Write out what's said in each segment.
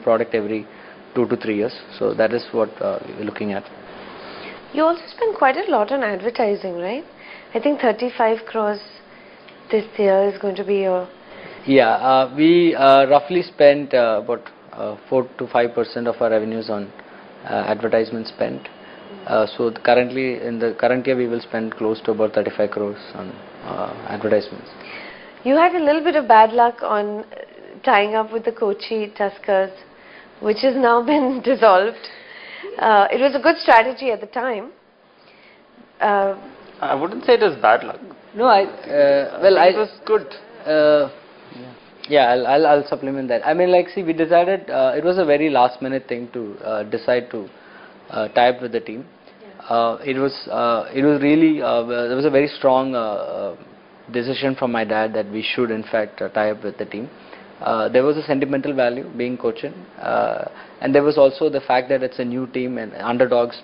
product every 2 to 3 years. So that is what we're looking at. You also spend quite a lot on advertising, right? I think 35 crores this year is going to be your... Yeah, we roughly spent about 4 to 5% of our revenues on advertisement spent. So currently, in the current year, we will spend close to about 35 crores on advertisements. You had a little bit of bad luck on tying up with the Kochi Tuskers, which has now been dissolved. It was a good strategy at the time. I wouldn't say it was bad luck. No, it was good. Yeah, I'll supplement that. I mean, like, see, we decided it was a very last minute thing to decide to tie up with the team. It was really there was a very strong decision from my dad that we should in fact tie up with the team. There was a sentimental value being Cochin, and there was also the fact that it's a new team and underdogs.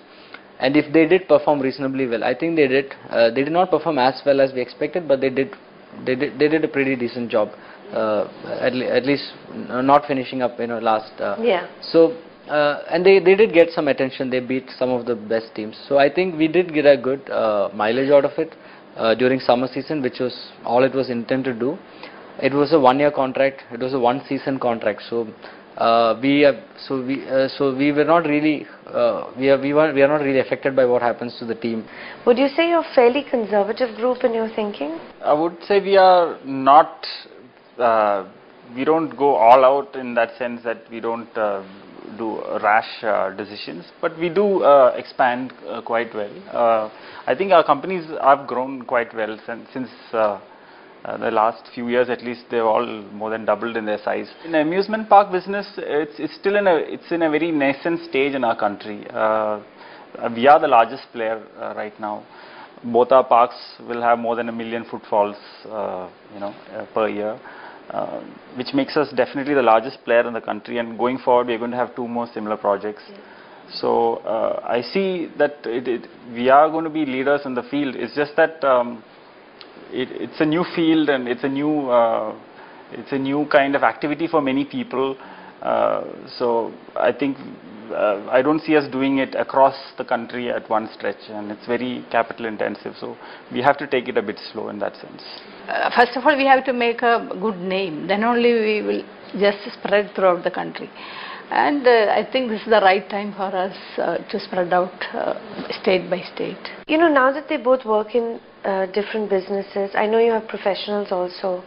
And if they did perform reasonably well, I think they did. They did not perform as well as we expected, but they did a pretty decent job. At least not finishing up last. So and they did get some attention. They beat some of the best teams. So I think we did get a good mileage out of it during summer season, which was all it was intended to do. It was a 1-year contract. It was a 1-season contract. So we were not really we are not really affected by what happens to the team. Would you say you're a fairly conservative group in your thinking? I would say we are not. We don't go all out in that sense that we don't do rash decisions, but we do expand quite well. I think our companies have grown quite well since the last few years. At least they've all more than doubled in their size. In the amusement park business, it's still in a very nascent stage in our country. We are the largest player right now. Both our parks will have more than 1 million footfalls, per year. Which makes us definitely the largest player in the country, and going forward we are going to have 2 more similar projects. So I see that we are going to be leaders in the field. It's just that it's a new field, and it's a new kind of activity for many people. So I think I don't see us doing it across the country at one stretch, and it's very capital intensive. So we have to take it a bit slow in that sense. First of all, we have to make a good name. Then only we will just spread throughout the country. And I think this is the right time for us to spread out state by state. Now that they both work in different businesses, I know you have professionals also.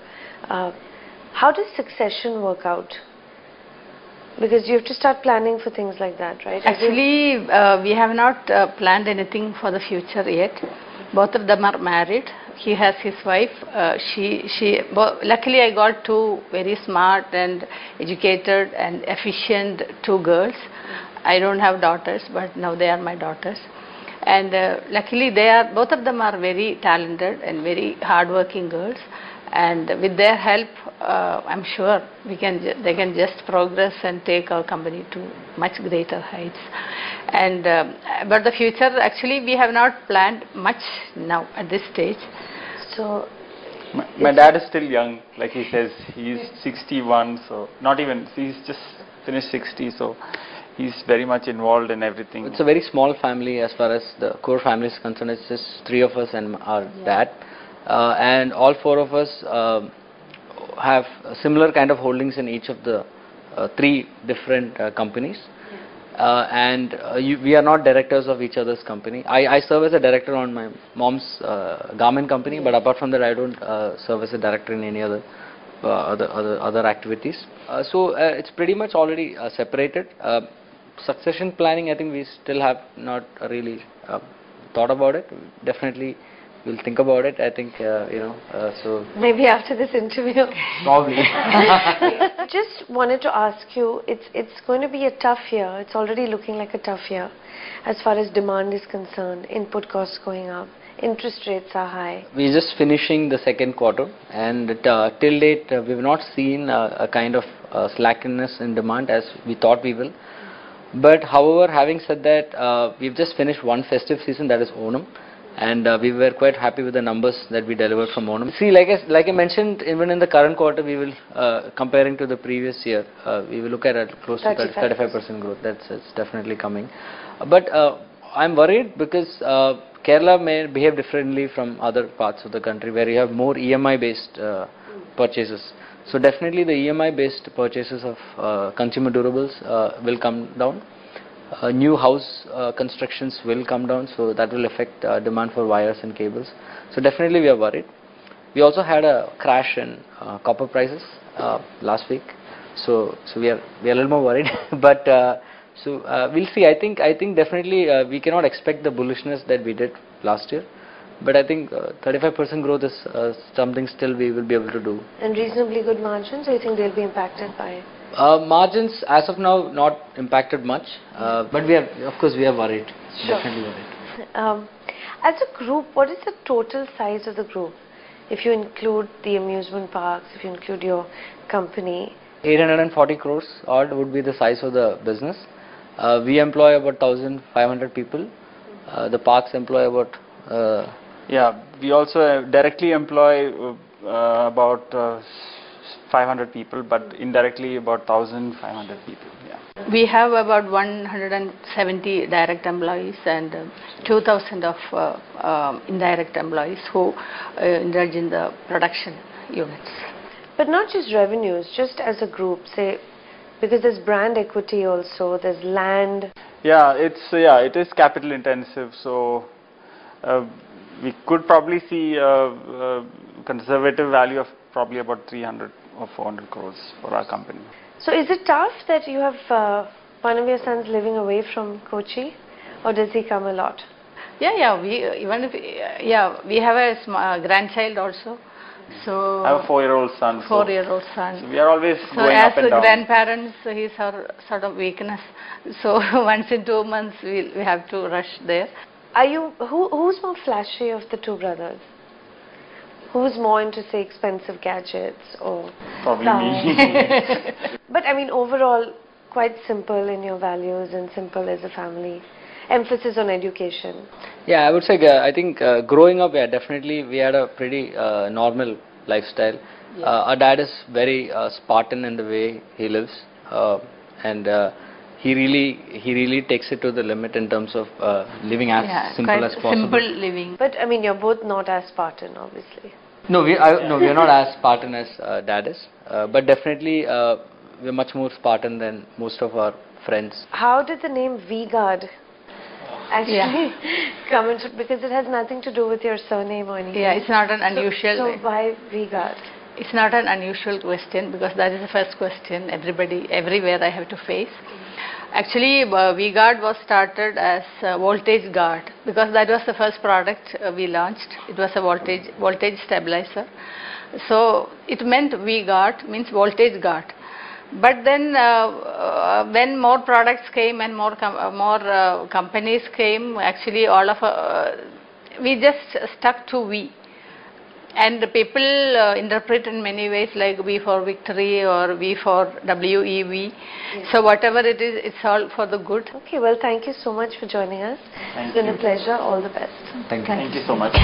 How does succession work out? Because you have to start planning for things like that, right? Actually, we have not planned anything for the future yet. Both of them are married. He has his wife. Luckily, I got 2 very smart and educated and efficient 2 girls. I don't have daughters, but now they are my daughters. And luckily, both of them are very talented and very hardworking girls. And with their help, I'm sure they can just progress and take our company to much greater heights. And but the future, actually, we have not planned much now at this stage. So my dad is still young, like he says. He's 61, so not even. He's just finished 60, so he's very much involved in everything. It's a very small family as far as the core family is concerned. It's just 3 of us and our dad. And all 4 of us have similar kind of holdings in each of the 3 different companies. We are not directors of each other's company. I serve as a director on my mom's garment company, but apart from that, I don't serve as a director in any other activities. So it's pretty much already separated. Succession planning, I think we still have not really thought about it. Definitely we'll think about it. I think, so... Maybe after this interview. Probably. Just wanted to ask you, it's going to be a tough year. It's already looking like a tough year as far as demand is concerned. Input costs going up. Interest rates are high. We're just finishing the second quarter, and till date, we've not seen a kind of slackness in demand as we thought we will. But however, having said that, we've just finished one festive season, that is Onam. and we were quite happy with the numbers that we delivered from Onam. See, like I mentioned, even in the current quarter, we will comparing to the previous year, we will look at close to 35% growth. That's definitely coming. But I'm worried because Kerala may behave differently from other parts of the country where you have more EMI based purchases. So definitely the EMI based purchases of consumer durables will come down. New house constructions will come down, so that will affect demand for wires and cables. So definitely we are worried. We also had a crash in copper prices last week, so we are a little more worried. But we'll see. I think definitely we cannot expect the bullishness that we did last year. But I think 35% growth is something still we will be able to do. And reasonably good margins, or you think they'll be impacted by? Margins as of now not impacted much, but we are, of course, we are worried. Sure. Definitely worried. As a group, what is the total size of the group? If you include the amusement parks, if you include your company? 840 crores odd would be the size of the business. We employ about 1,500 people. The parks employ about. Yeah, we also directly employ about 500 people, but indirectly about 1,500 people. Yeah. We have about 170 direct employees and 2,000 of indirect employees who indulge in the production units. But not just revenues, just as a group, say, because there's brand equity also, there's land. Yeah, it is capital intensive, so we could probably see a conservative value of probably about 300 or 400 crores for our company. So is it tough that you have one of your sons living away from Kochi, or does he come a lot? Yeah. We have a grandchild also. So I have a 4-year-old son. 4-year-old son. So we are always going as up and down. grandparents, he's our sort of weakness. So once in 2 months, we have to rush there. Are you who's more flashy of the two brothers? Who's more into, say, expensive gadgets or Probably cars? me. But I mean, overall, quite simple in your values and simple as a family. Emphasis on education. Yeah, I would say, I think growing up, definitely we had a pretty normal lifestyle. Yeah. Our dad is very Spartan in the way he lives, and he really takes it to the limit in terms of living as simple as possible. Simple living. But I mean, you're both not as Spartan, obviously. No, we are not as Spartan as dad is, but definitely we're much more Spartan than most of our friends. How did the name V-Guard actually come into, because it has nothing to do with your surname or anything? Yeah, it's not an unusual. So why V-Guard? It's not an unusual question because that is the first question everywhere I have to face. Actually, V-Guard was started as a voltage guard because that was the first product we launched. It was a voltage stabilizer. So it meant V-Guard means voltage guard. But then when more products came and more companies came, actually all of we just stuck to V. And people interpret in many ways, like V for victory or V for WEV. Yes. So whatever it is, it's all for the good. Okay, well, thank you so much for joining us. It's been a pleasure. All the best. Thank you. Thank you so much.